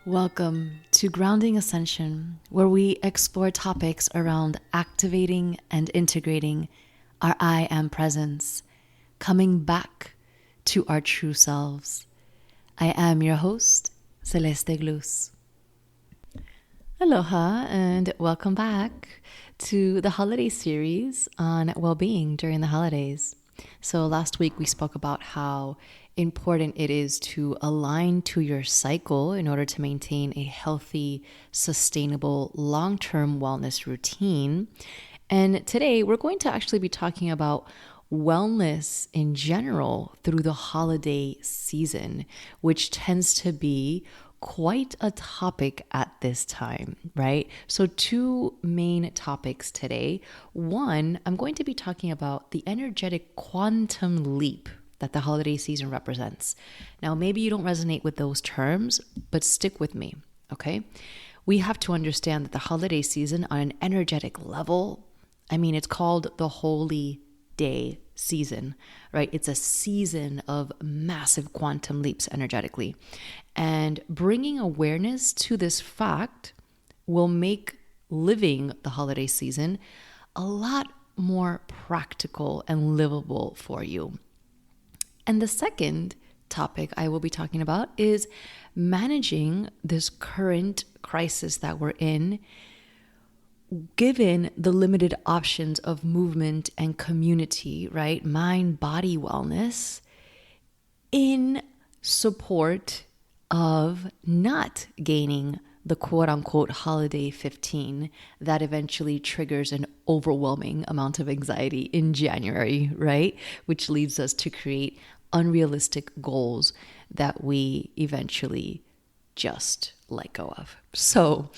Welcome to Grounding Ascension, where we explore topics around activating and integrating our I am presence, coming back to our true selves. I am your host, Celeste Glus. Aloha and welcome back to the holiday series on well-being during the holidays. So last week we spoke about how important it is to align to your cycle in order to maintain a healthy, sustainable, long-term wellness routine. And today we're going to actually be talking about wellness in general through the holiday season, which tends to be quite a topic at this time, right? So two main topics today. One, I'm going to be talking about the energetic quantum leap that the holiday season represents. Now, maybe you don't resonate with those terms, but stick with me, okay? We have to understand that the holiday season on an energetic level, it's called the holy day season, right? It's a season of massive quantum leaps energetically. And bringing awareness to this fact will make living the holiday season a lot more practical and livable for you. And the second topic I will be talking about is managing this current crisis that we're in, given the limited options of movement and community, right? Mind-body wellness in support of not gaining the quote-unquote holiday 15 that eventually triggers an overwhelming amount of anxiety in January, right? Which leads us to create unrealistic goals that we eventually just let go of. So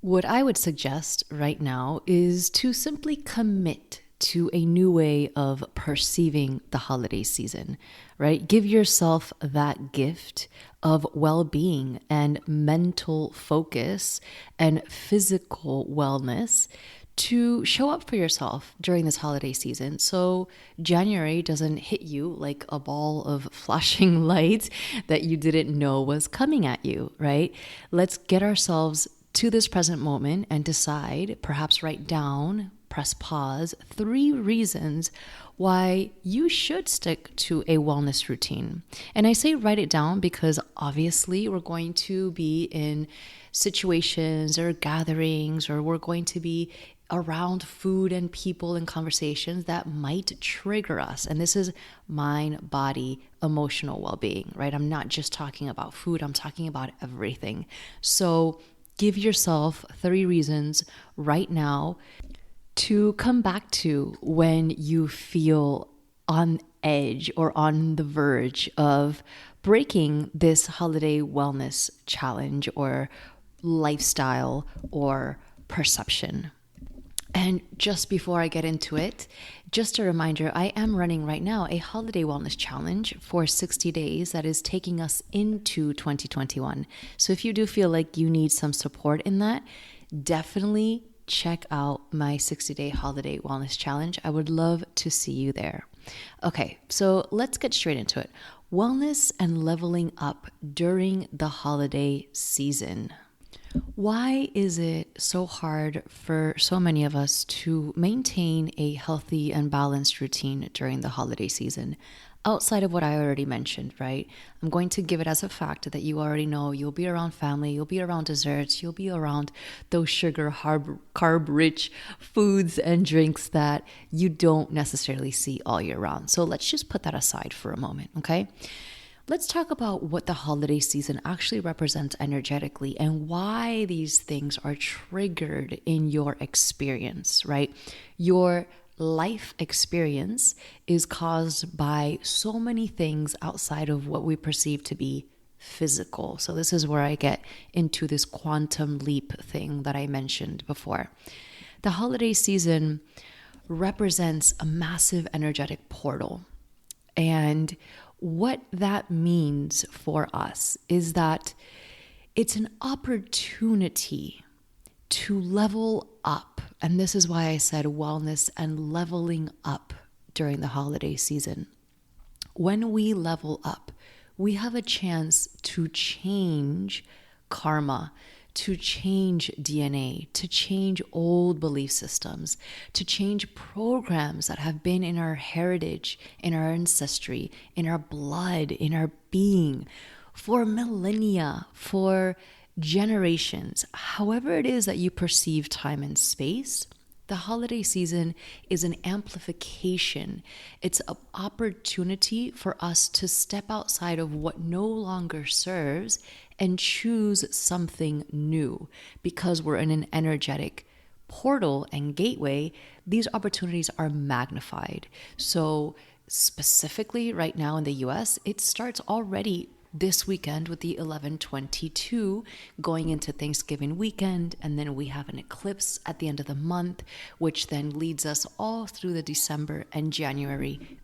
what I would suggest right now is to simply commit to a new way of perceiving the holiday season, right? Give yourself that gift of well-being and mental focus and physical wellness to show up for yourself during this holiday season. So January doesn't hit you like a ball of flashing lights that you didn't know was coming at you, right? Let's get ourselves to this present moment and decide, perhaps write down, press pause, 3 reasons why you should stick to a wellness routine. And I say write it down because obviously we're going to be in situations or gatherings, or we're going to be around food and people and conversations that might trigger us. And this is mind, body, emotional well-being, right? I'm not just talking about food, I'm talking about everything. So give yourself 3 reasons right now to come back to when you feel on edge or on the verge of breaking this holiday wellness challenge or lifestyle or perception. And just before I get into it, just a reminder, I am running right now a holiday wellness challenge for 60 days that is taking us into 2021. So if you do feel like you need some support in that, definitely check out my 60-day holiday wellness challenge. I would love to see you there. Okay, so let's get straight into it. Wellness and leveling up during the holiday season. Why is it so hard for so many of us to maintain a healthy and balanced routine during the holiday season? Outside of what I already mentioned, right? I'm going to give it as a fact that you already know you'll be around family, you'll be around desserts, you'll be around those sugar, carb-rich foods and drinks that you don't necessarily see all year round. So let's just put that aside for a moment, okay? Let's talk about what the holiday season actually represents energetically and why these things are triggered in your experience, right? Your life experience is caused by so many things outside of what we perceive to be physical. So this is where I get into this quantum leap thing that I mentioned before. The holiday season represents a massive energetic portal. And what that means for us is that it's an opportunity to level up. And this is why I said wellness and leveling up during the holiday season. When we level up, we have a chance to change karma, to change DNA, to change old belief systems, to change programs that have been in our heritage, in our ancestry, in our blood, in our being, for millennia, for generations. However it is that you perceive time and space, the holiday season is an amplification. It's an opportunity for us to step outside of what no longer serves and choose something new. Because we're in an energetic portal and gateway, these opportunities are magnified. So specifically right now in the US, it starts already this weekend with the 11/22 going into Thanksgiving weekend, and then we have an eclipse at the end of the month, which then leads us all through the December and January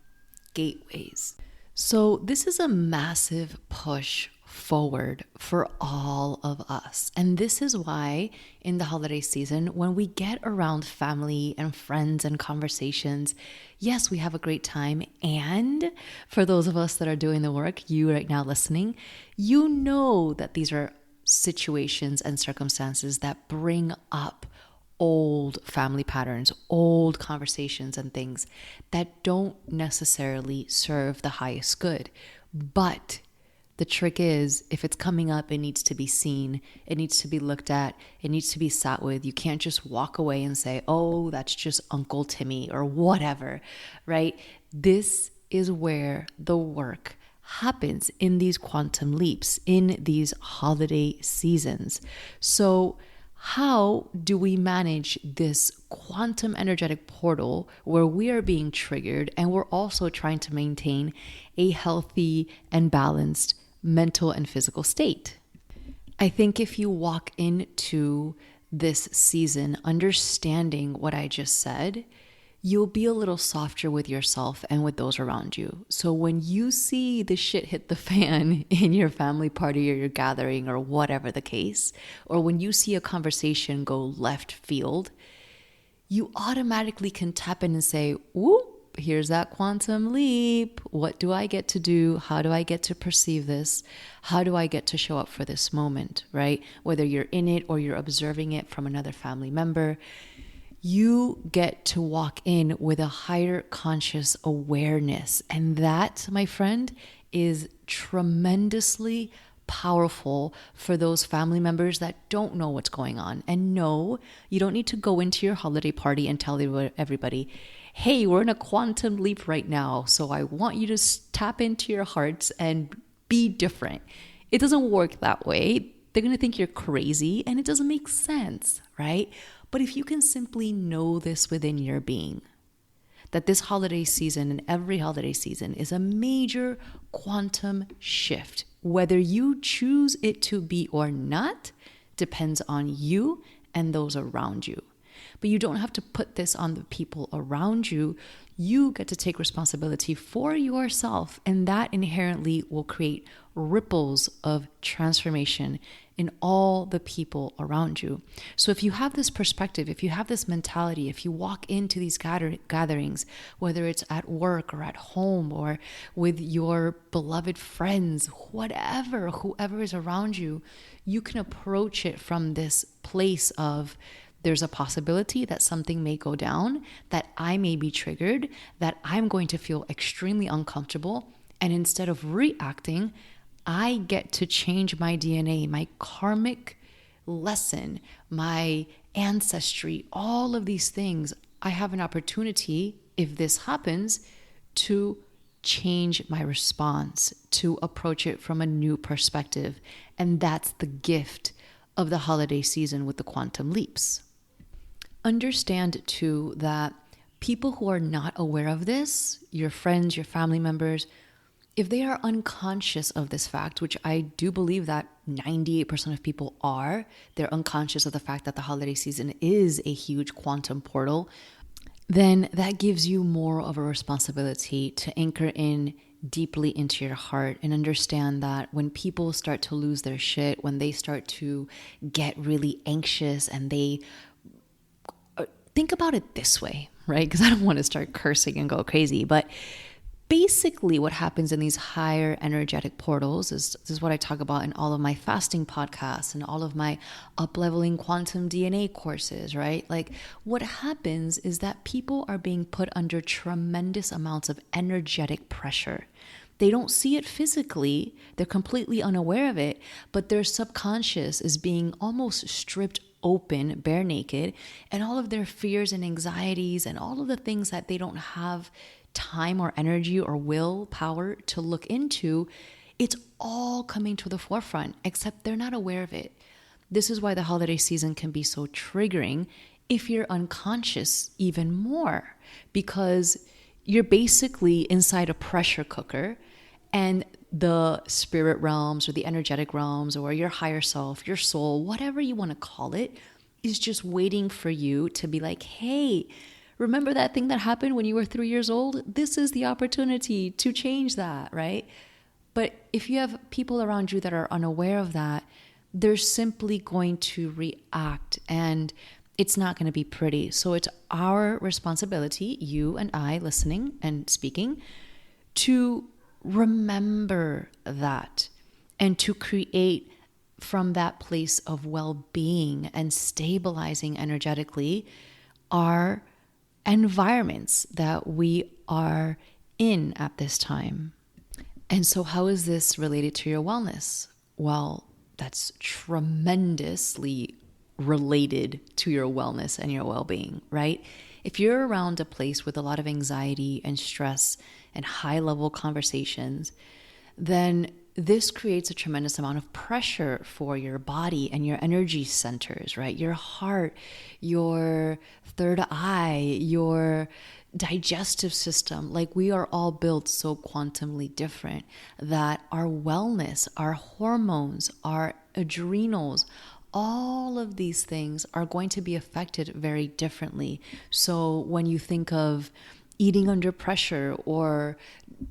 gateways. So this is a massive push forward for all of us. And this is why in the holiday season, when we get around family and friends and conversations, yes, we have a great time. And for those of us that are doing the work, you right now listening, you know that these are situations and circumstances that bring up old family patterns, old conversations and things that don't necessarily serve the highest good. But the trick is, if it's coming up, it needs to be seen. It needs to be looked at. It needs to be sat with. You can't just walk away and say, oh, that's just Uncle Timmy or whatever, right? This is where the work happens in these quantum leaps, in these holiday seasons. So how do we manage this quantum energetic portal where we are being triggered and we're also trying to maintain a healthy and balanced mental and physical state? I think if you walk into this season understanding what I just said, you'll be a little softer with yourself and with those around you. So when you see the shit hit the fan in your family party or your gathering or whatever the case, or when you see a conversation go left field, you automatically can tap in and say, ooh, here's that quantum leap. What do I get to do? How do I get to perceive this? How do I get to show up for this moment, right? Whether you're in it or you're observing it from another family member, you get to walk in with a higher conscious awareness. And that, my friend, is tremendously powerful for those family members that don't know what's going on. And no, you don't need to go into your holiday party and tell everybody, hey, we're in a quantum leap right now, so I want you to tap into your hearts and be different. It doesn't work that way. They're going to think you're crazy and it doesn't make sense, right? But if you can simply know this within your being, that this holiday season and every holiday season is a major quantum shift, whether you choose it to be or not, depends on you and those around you. But you don't have to put this on the people around you. You get to take responsibility for yourself, and that inherently will create ripples of transformation in all the people around you. So if you have this perspective, if you have this mentality, if you walk into these gatherings, whether it's at work or at home or with your beloved friends, whoever is around you, you can approach it from this place of, there's a possibility that something may go down, that I may be triggered, that I'm going to feel extremely uncomfortable. And instead of reacting, I get to change my DNA, my karmic lesson, my ancestry, all of these things. I have an opportunity, if this happens, to change my response, to approach it from a new perspective. And that's the gift of the holiday season with the quantum leaps. Understand too that people who are not aware of this, your friends, your family members, if they are unconscious of this fact, which I do believe that 98% of people are, they're unconscious of the fact that the holiday season is a huge quantum portal, then that gives you more of a responsibility to anchor in deeply into your heart and understand that when people start to lose their shit, when they start to get really anxious and they think about it this way, right? Because I don't want to start cursing and go crazy, but basically what happens in these higher energetic portals this is what I talk about in all of my fasting podcasts and all of my up-leveling quantum DNA courses, right? Like what happens is that people are being put under tremendous amounts of energetic pressure. They don't see it physically, they're completely unaware of it, but their subconscious is being almost stripped open, bare naked, and all of their fears and anxieties and all of the things that they don't have time or energy or willpower to look into, it's all coming to the forefront, except they're not aware of it. This is why the holiday season can be so triggering if you're unconscious even more, because you're basically inside a pressure cooker and the spirit realms or the energetic realms or your higher self, your soul, whatever you want to call it, is just waiting for you to be like, hey, remember that thing that happened when you were 3 years old? This is the opportunity to change that, right? But if you have people around you that are unaware of that, they're simply going to react and it's not going to be pretty. So it's our responsibility, you and I listening and speaking, to remember that and to create from that place of well-being and stabilizing energetically our environments that we are in at this time. And so how is this related to your wellness? Well, that's tremendously related to your wellness and your well-being, right? If you're around a place with a lot of anxiety and stress and high-level conversations, then this creates a tremendous amount of pressure for your body and your energy centers, right? Your heart, your third eye, your digestive system. Like we are all built so quantumly different that our wellness, our hormones, our adrenals, all of these things are going to be affected very differently. So when you think of eating under pressure or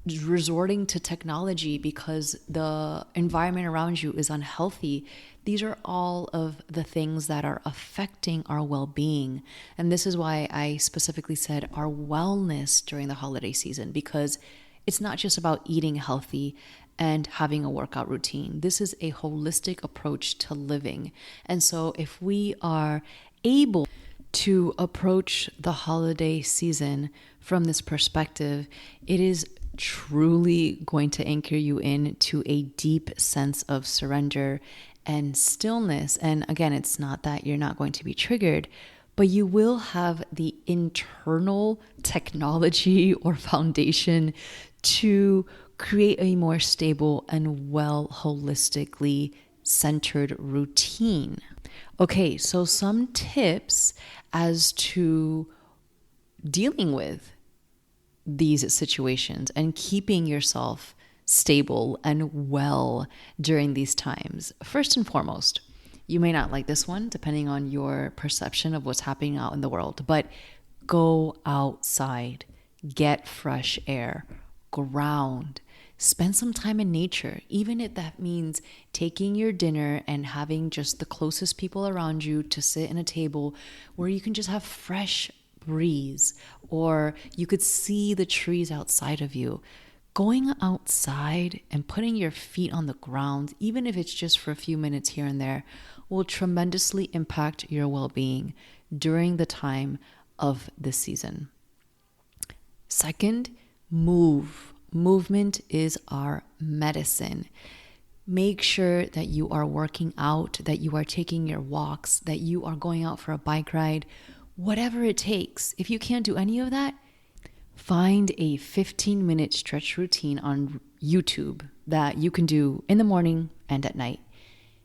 resorting to technology because the environment around you is unhealthy, these are all of the things that are affecting our well-being. And this is why I specifically said our wellness during the holiday season, because it's not just about eating healthy and having a workout routine. This is a holistic approach to living. And so if we are able to approach the holiday season from this perspective, it is truly going to anchor you into a deep sense of surrender and stillness. And again, it's not that you're not going to be triggered, but you will have the internal technology or foundation to create a more stable and well holistically centered routine. Okay, so some tips as to dealing with these situations and keeping yourself stable and well during these times. First and foremost, you may not like this one depending on your perception of what's happening out in the world, but go outside, get fresh air, ground, spend some time in nature, even if that means taking your dinner and having just the closest people around you to sit in a table where you can just have fresh breeze, or you could see the trees outside of you. Going outside and putting your feet on the ground, even if it's just for a few minutes here and there, will tremendously impact your well-being during the time of this season. Second, move. Movement is our medicine. Make sure that you are working out, that you are taking your walks, that you are going out for a bike ride, whatever it takes. If you can't do any of that, find a 15-minute stretch routine on YouTube that you can do in the morning and at night.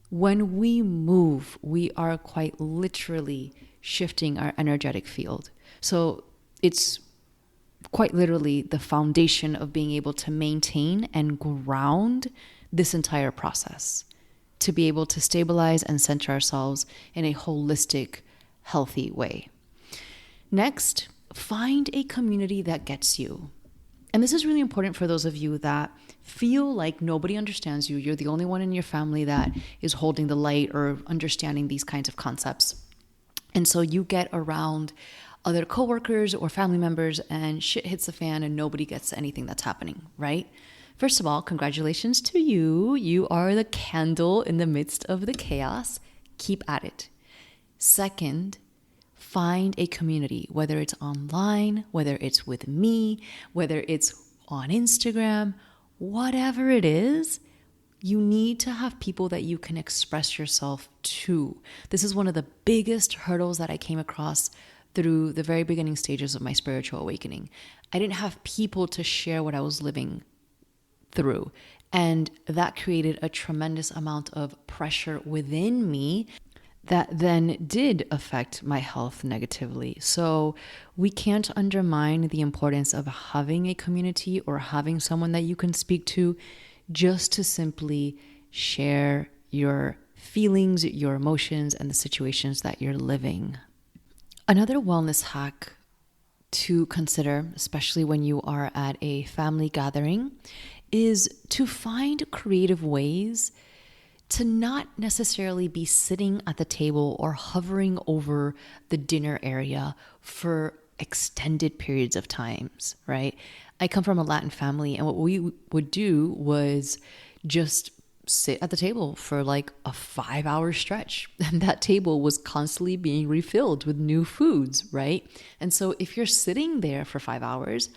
When we move, we are quite literally shifting our energetic field. So it's quite literally the foundation of being able to maintain and ground this entire process, to be able to stabilize and center ourselves in a holistic, healthy way. Next, find a community that gets you. And this is really important for those of you that feel like nobody understands you. You're the only one in your family that is holding the light or understanding these kinds of concepts. And so you get around other coworkers or family members and shit hits the fan and nobody gets anything that's happening, right? First of all, congratulations to you. You are the candle in the midst of the chaos. Keep at it. Second, find a community, whether it's online, whether it's with me, whether it's on Instagram, whatever it is, you need to have people that you can express yourself to. This is one of the biggest hurdles that I came across through the very beginning stages of my spiritual awakening. I didn't have people to share what I was living through. And that created a tremendous amount of pressure within me that then did affect my health negatively. So we can't undermine the importance of having a community or having someone that you can speak to just to simply share your feelings, your emotions, and the situations that you're living. Another wellness hack to consider, especially when you are at a family gathering, is to find creative ways to not necessarily be sitting at the table or hovering over the dinner area for extended periods of times, right? I come from a Latin family, and what we would do was just sit at the table for like a 5-hour stretch. And that table was constantly being refilled with new foods, right? And so if you're sitting there for 5 hours,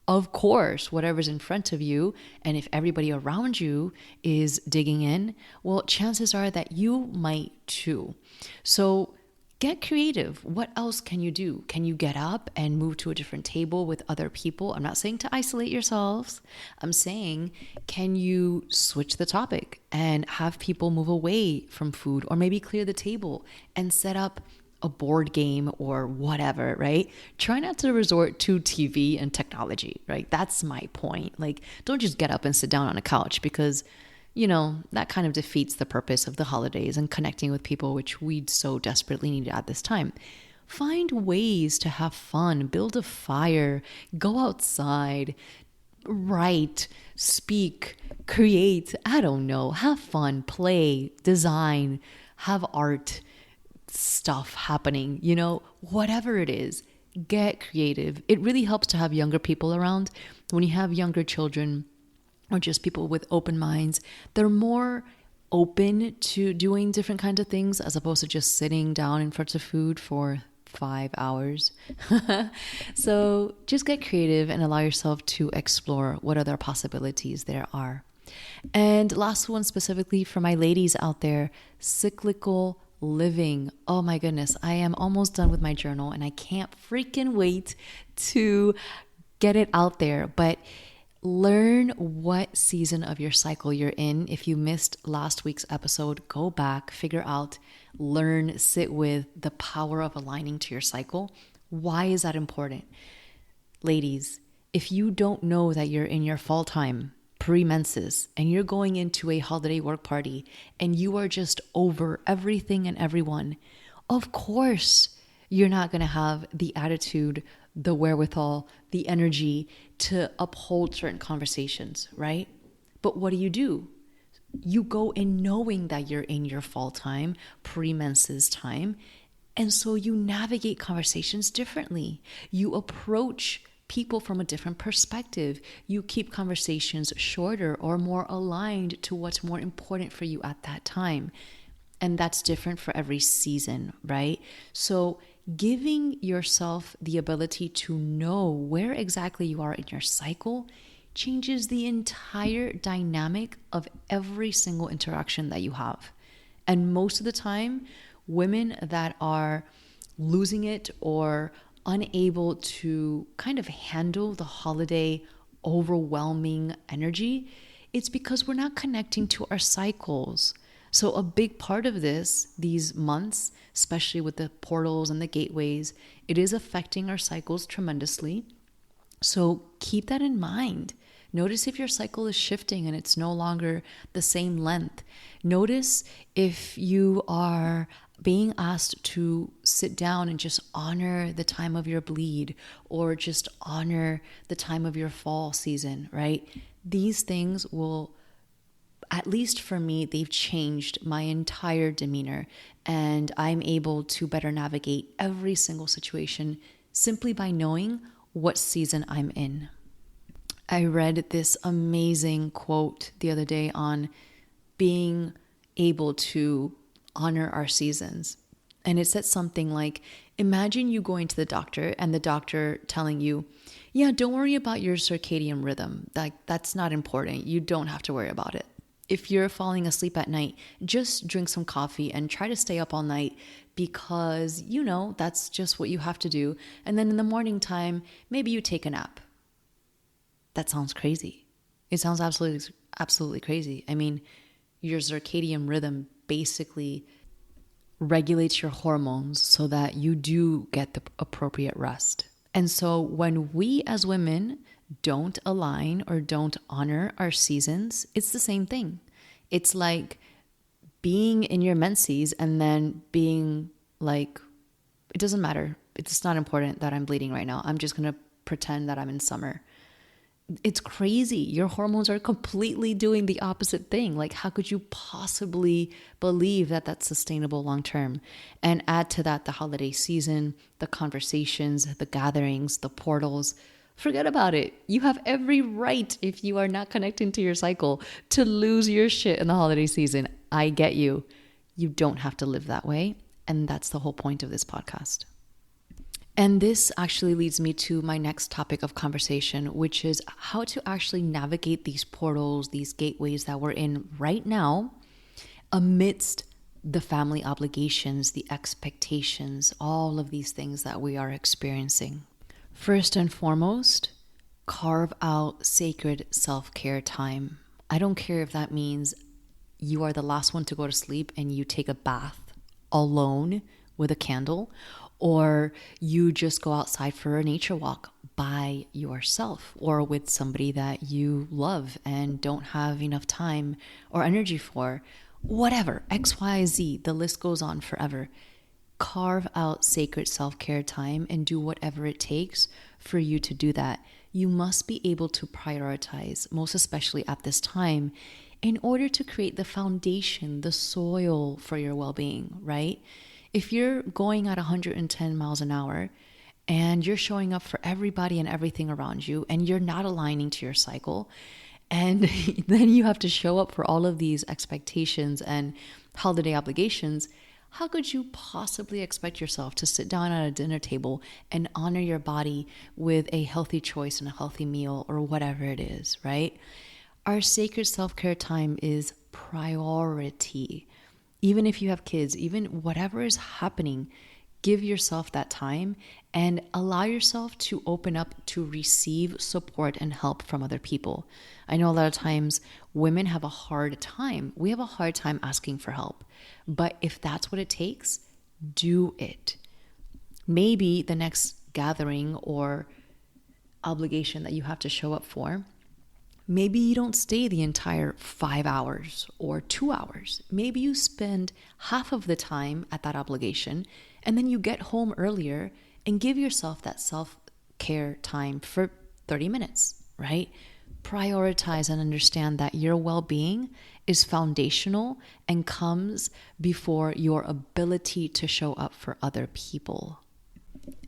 of course, whatever's in front of you, and if everybody around you is digging in, well, chances are that you might too. So get creative. What else can you do? Can you get up and move to a different table with other people? I'm not saying to isolate yourselves. I'm saying, can you switch the topic and have people move away from food, or maybe clear the table and set up a board game or whatever, right? Try not to resort to TV and technology, right? That's my point. Like, don't just get up and sit down on a couch, because that kind of defeats the purpose of the holidays and connecting with people, which we so desperately need at this time. Find ways to have fun, build a fire, go outside, write, speak, create, I don't know, have fun, play, design, have art stuff happening, whatever it is, get creative. It really helps to have younger people around. When you have younger children, or just people with open minds, they're more open to doing different kinds of things as opposed to just sitting down in front of food for 5 hours. So just get creative and allow yourself to explore what other possibilities there are. And last one, specifically for my ladies out there, cyclical living. Oh my goodness, I am almost done with my journal and I can't freaking wait to get it out there. But learn what season of your cycle you're in. If you missed last week's episode, go back, figure out, learn, sit with the power of aligning to your cycle. Why is that important? Ladies, if you don't know that you're in your fall time, pre-menses, and you're going into a holiday work party and you are just over everything and everyone, of course you're not going to have the attitude, the wherewithal, the energy to uphold certain conversations, right? But what do? You go in knowing that you're in your fall time, pre-menses time, and so you navigate conversations differently. You approach people from a different perspective. You keep conversations shorter or more aligned to what's more important for you at that time. And that's different for every season, right? So giving yourself the ability to know where exactly you are in your cycle changes the entire dynamic of every single interaction that you have. And most of the time, women that are losing it or unable to kind of handle the holiday overwhelming energy, it's because we're not connecting to our cycles. So a big part of these months, especially with the portals and the gateways, it is affecting our cycles tremendously. So keep that in mind. Notice if your cycle is shifting and it's no longer the same length. Notice if you are being asked to sit down and just honor the time of your bleed, or just honor the time of your fall season, right? These things will, at least for me, they've changed my entire demeanor, and I'm able to better navigate every single situation simply by knowing what season I'm in. I read this amazing quote the other day on being able to honor our seasons. And it said something like, imagine you going to the doctor and the doctor telling you, yeah, don't worry about your circadian rhythm. That's not important. You don't have to worry about it. If you're falling asleep at night, just drink some coffee and try to stay up all night because, that's just what you have to do. And then in the morning time, maybe you take a nap. That sounds crazy. It sounds absolutely crazy. I mean, your circadian rhythm basically regulates your hormones so that you do get the appropriate rest. And so when we as women don't align or don't honor our seasons, it's the same thing. It's like being in your menses and then being like, it doesn't matter. It's not important that I'm bleeding right now. I'm just going to pretend that I'm in summer. It's crazy. Your hormones are completely doing the opposite thing. Like, how could you possibly believe that that's sustainable long term? And add to that the holiday season, the conversations, the gatherings, the portals. Forget about it. You have every right, if you are not connecting to your cycle, to lose your shit in the holiday season. I get you. You don't have to live that way. And that's the whole point of this podcast. And this actually leads me to my next topic of conversation, which is how to actually navigate these portals, these gateways that we're in right now, amidst the family obligations, the expectations, all of these things that we are experiencing. First and foremost, carve out sacred self-care time. I don't care if that means you are the last one to go to sleep and you take a bath alone with a candle, or you just go outside for a nature walk by yourself or with somebody that you love and don't have enough time or energy for. Whatever, X, Y, Z, the list goes on forever. Carve out sacred self-care time and do whatever it takes for you to do that. You must be able to prioritize, most especially at this time, in order to create the foundation, the soil for your well-being, right? If you're going at 110 miles an hour and you're showing up for everybody and everything around you and you're not aligning to your cycle, and then you have to show up for all of these expectations and holiday obligations, how could you possibly expect yourself to sit down at a dinner table and honor your body with a healthy choice and a healthy meal or whatever it is, right? Our sacred self-care time is priority. Even if you have kids, even whatever is happening, give yourself that time and allow yourself to open up to receive support and help from other people. I know a lot of times women have a hard time. We have a hard time asking for help. But if that's what it takes, do it. Maybe the next gathering or obligation that you have to show up for, maybe you don't stay the entire 5 hours or 2 hours. Maybe you spend half of the time at that obligation and then you get home earlier and give yourself that self-care time for 30 minutes, right? Prioritize and understand that your well-being is foundational and comes before your ability to show up for other people.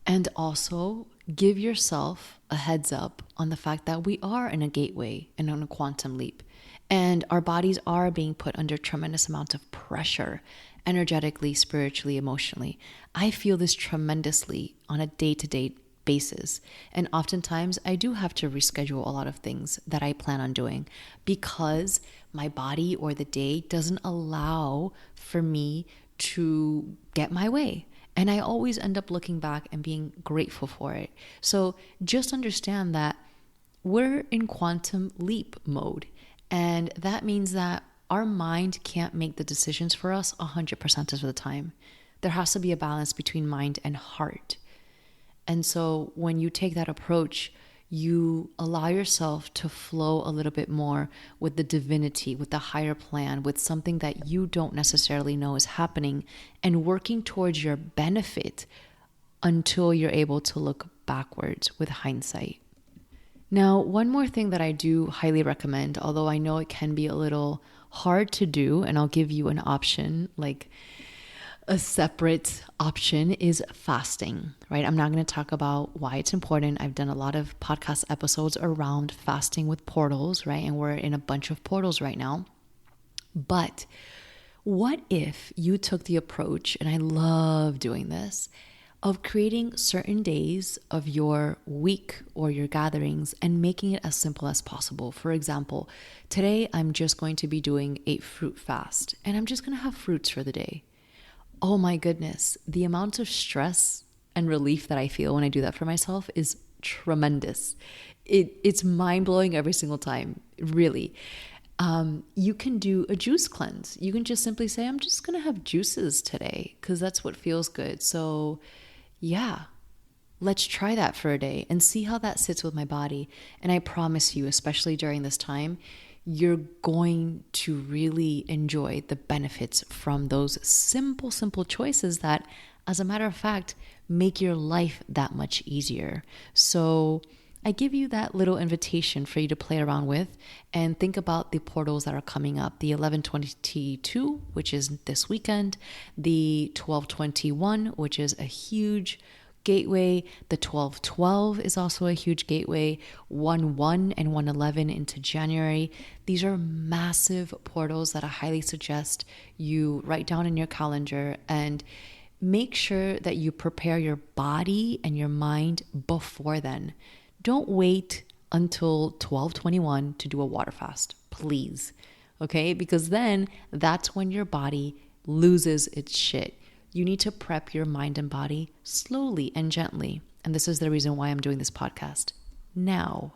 And also give yourself a heads up on the fact that we are in a gateway and on a quantum leap. And our bodies are being put under tremendous amount of pressure, energetically, spiritually, emotionally. I feel this tremendously on a day-to-day basis. And oftentimes I do have to reschedule a lot of things that I plan on doing because my body or the day doesn't allow for me to get my way. And I always end up looking back and being grateful for it. So just understand that we're in quantum leap mode. And that means that our mind can't make the decisions for us 100% of the time. There has to be a balance between mind and heart. And so when you take that approach, you allow yourself to flow a little bit more with the divinity, with the higher plan, with something that you don't necessarily know is happening and working towards your benefit until you're able to look backwards with hindsight. Now, one more thing that I do highly recommend, although I know it can be a little hard to do, and I'll give you an option, like A separate option is fasting, right? I'm not going to talk about why it's important. I've done a lot of podcast episodes around fasting with portals, right? And we're in a bunch of portals right now. But what if you took the approach, and I love doing this, of creating certain days of your week or your gatherings and making it as simple as possible? For example, today I'm just going to be doing a fruit fast, and I'm just going to have fruits for the day. Oh my goodness, the amount of stress and relief that I feel when I do that for myself is tremendous. It's mind-blowing every single time, really. You can do a juice cleanse. You can just simply say, I'm just going to have juices today because that's what feels good. So yeah, let's try that for a day and see how that sits with my body. And I promise you, especially during this time, you're going to really enjoy the benefits from those simple choices that, as a matter of fact, make your life that much easier. So I give you that little invitation for you to play around with and think about the portals that are coming up. The 11/22, which is this weekend, the 12/21, which is a huge gateway. The 12/12 is also a huge gateway. 1/1 and 1/11 into January. These are massive portals that I highly suggest you write down in your calendar and make sure that you prepare your body and your mind before then. Don't wait until 12/21 to do a water fast, please. Okay? Because then that's when your body loses its shit. You need to prep your mind and body slowly and gently. And this is the reason why I'm doing this podcast now.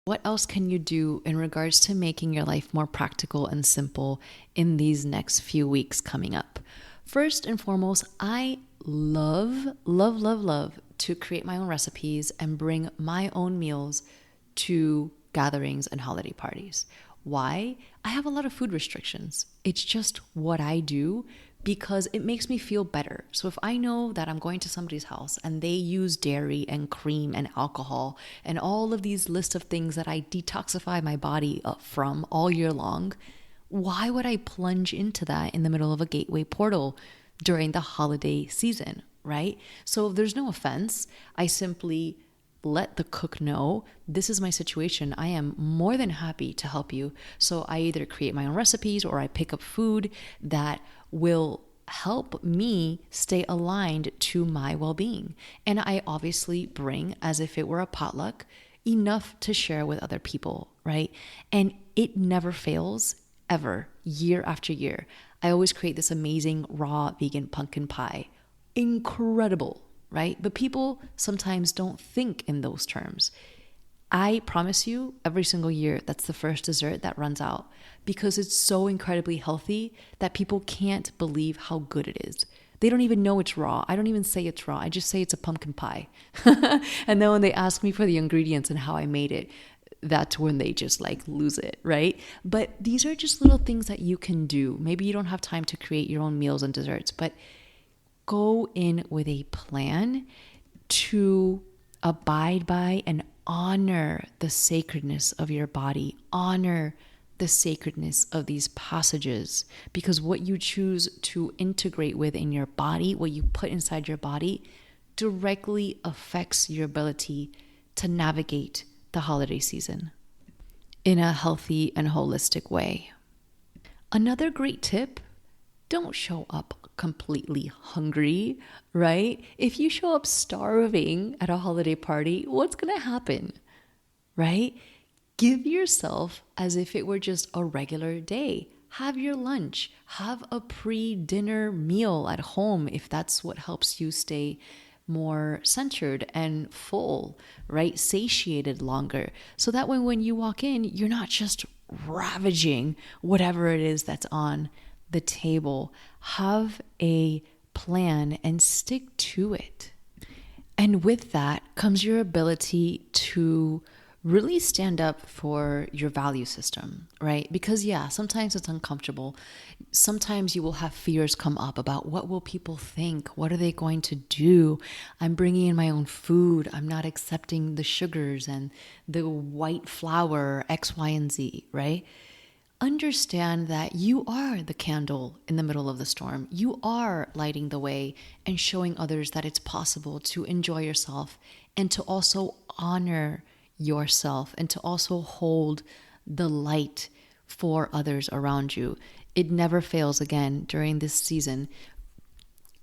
What else can you do in regards to making your life more practical and simple in these next few weeks coming up? First and foremost, I love to create my own recipes and bring my own meals to gatherings and holiday parties. Why? I have a lot of food restrictions. It's just what I do because it makes me feel better. So if I know that I'm going to somebody's house and they use dairy and cream and alcohol and all of these list of things that I detoxify my body from all year long, why would I plunge into that in the middle of a gateway portal during the holiday season, right? So there's no offense. I simply let the cook know, this is my situation. I am more than happy to help you. So I either create my own recipes or I pick up food that will help me stay aligned to my well-being. And I obviously bring, as if it were a potluck, enough to share with other people, right? And it never fails, ever, year after year. I always create this amazing raw vegan pumpkin pie. Incredible, right? But people sometimes don't think in those terms. I promise you, every single year, that's the first dessert that runs out because it's so incredibly healthy that people can't believe how good it is. They don't even know it's raw. I don't even say it's raw. I just say it's a pumpkin pie. And then when they ask me for the ingredients and how I made it, that's when they just like lose it, right? But these are just little things that you can do. Maybe you don't have time to create your own meals and desserts, but go in with a plan to abide by and honor the sacredness of your body, honor the sacredness of these passages, because what you choose to integrate with in your body, what you put inside your body, directly affects your ability to navigate the holiday season in a healthy and holistic way. Another great tip, don't show up completely hungry, right? If you show up starving at a holiday party, what's going to happen, right? Give yourself as if it were just a regular day. Have your lunch, have a pre-dinner meal at home if that's what helps you stay more centered and full, right? Satiated longer. So that way when you walk in, you're not just ravaging whatever it is that's on the table. Have a plan and stick to it. And with that comes your ability to really stand up for your value system, right? Because yeah, sometimes it's uncomfortable. Sometimes you will have fears come up about what will people think? What are they going to do? I'm bringing in my own food. I'm not accepting the sugars and the white flour, X, Y, and Z, right? Understand that you are the candle in the middle of the storm. You are lighting the way and showing others that it's possible to enjoy yourself and to also honor yourself and to also hold the light for others around you. It never fails again during this season.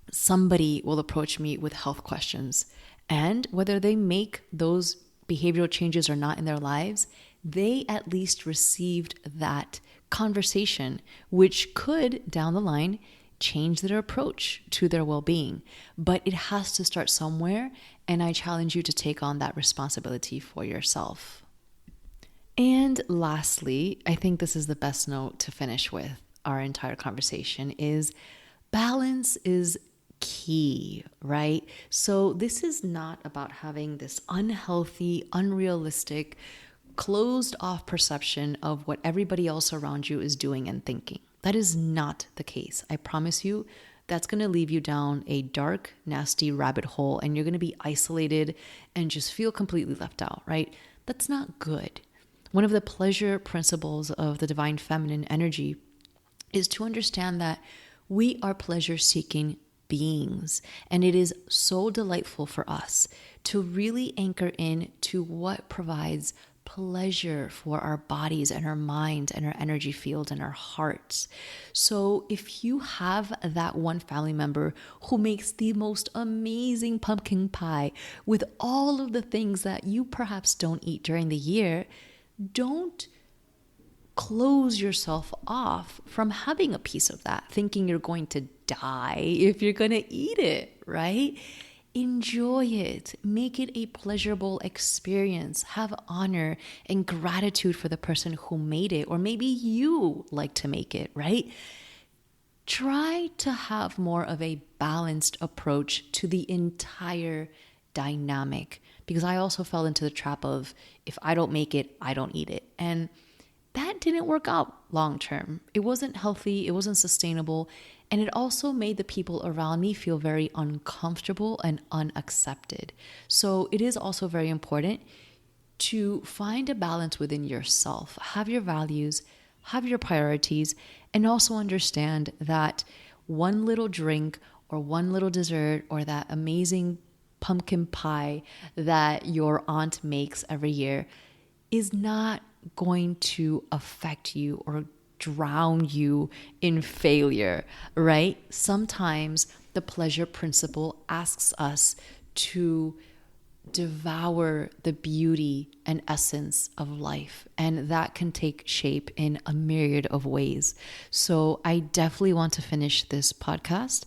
Somebody will approach me with health questions, and whether they make those behavioral changes or not in their lives, they at least received that conversation, which could down the line change their approach to their well-being. But it has to start somewhere, and I challenge you to take on that responsibility for yourself. And lastly, I think this is the best note to finish with our entire conversation is balance is key, right? So this is not about having this unhealthy, unrealistic, closed off perception of what everybody else around you is doing and thinking. That is not the case. I promise you, that's going to leave you down a dark, nasty rabbit hole, and you're going to be isolated and just feel completely left out, right? That's not good. One of the pleasure principles of the divine feminine energy is to understand that we are pleasure-seeking beings, and it is so delightful for us to really anchor in to what provides pleasure for our bodies and our minds and our energy fields and our hearts. So if you have that one family member who makes the most amazing pumpkin pie with all of the things that you perhaps don't eat during the year, don't close yourself off from having a piece of that, thinking you're going to die if you're going to eat it, right? Enjoy it. Make it a pleasurable experience. Have honor and gratitude for the person who made it, or maybe you like to make it, right? Try to have more of a balanced approach to the entire dynamic, because I also fell into the trap of if I don't make it, I don't eat it. And that didn't work out long term. It wasn't healthy, it wasn't sustainable, and it also made the people around me feel very uncomfortable and unaccepted. So it is also very important to find a balance within yourself. Have your values, have your priorities, and also understand that one little drink or one little dessert or that amazing pumpkin pie that your aunt makes every year is not going to affect you or drown you in failure, right? Sometimes the pleasure principle asks us to devour the beauty and essence of life, and that can take shape in a myriad of ways. So I definitely want to finish this podcast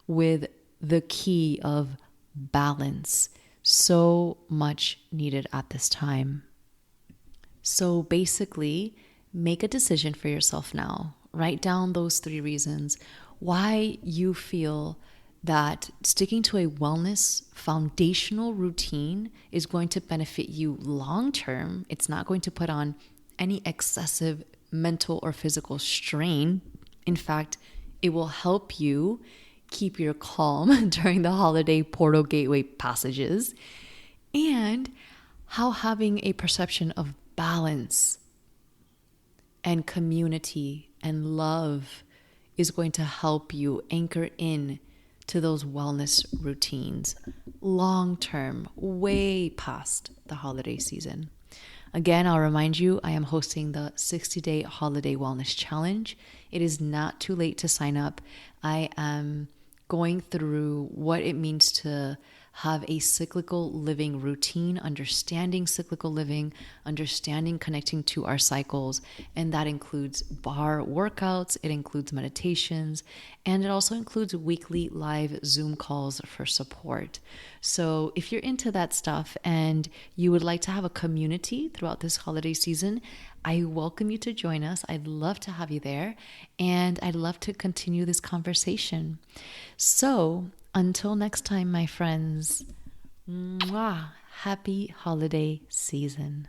with the key of balance, so much needed at this time. So basically, make a decision for yourself now. Write down those 3 reasons why you feel that sticking to a wellness foundational routine is going to benefit you long term. It's not going to put on any excessive mental or physical strain. In fact, it will help you keep your calm during the holiday portal gateway passages, and how having a perception of balance and community and love is going to help you anchor in to those wellness routines long term, way past the holiday season. Again, I'll remind you, I am hosting the 60-day holiday wellness challenge. It is not too late to sign up. I am going through what it means to have a cyclical living routine, understanding cyclical living, understanding connecting to our cycles. And that includes bar workouts, it includes meditations, and it also includes weekly live Zoom calls for support. So if you're into that stuff and you would like to have a community throughout this holiday season, I welcome you to join us. I'd love to have you there, and I'd love to continue this conversation. So until next time, my friends, mwah, happy holiday season.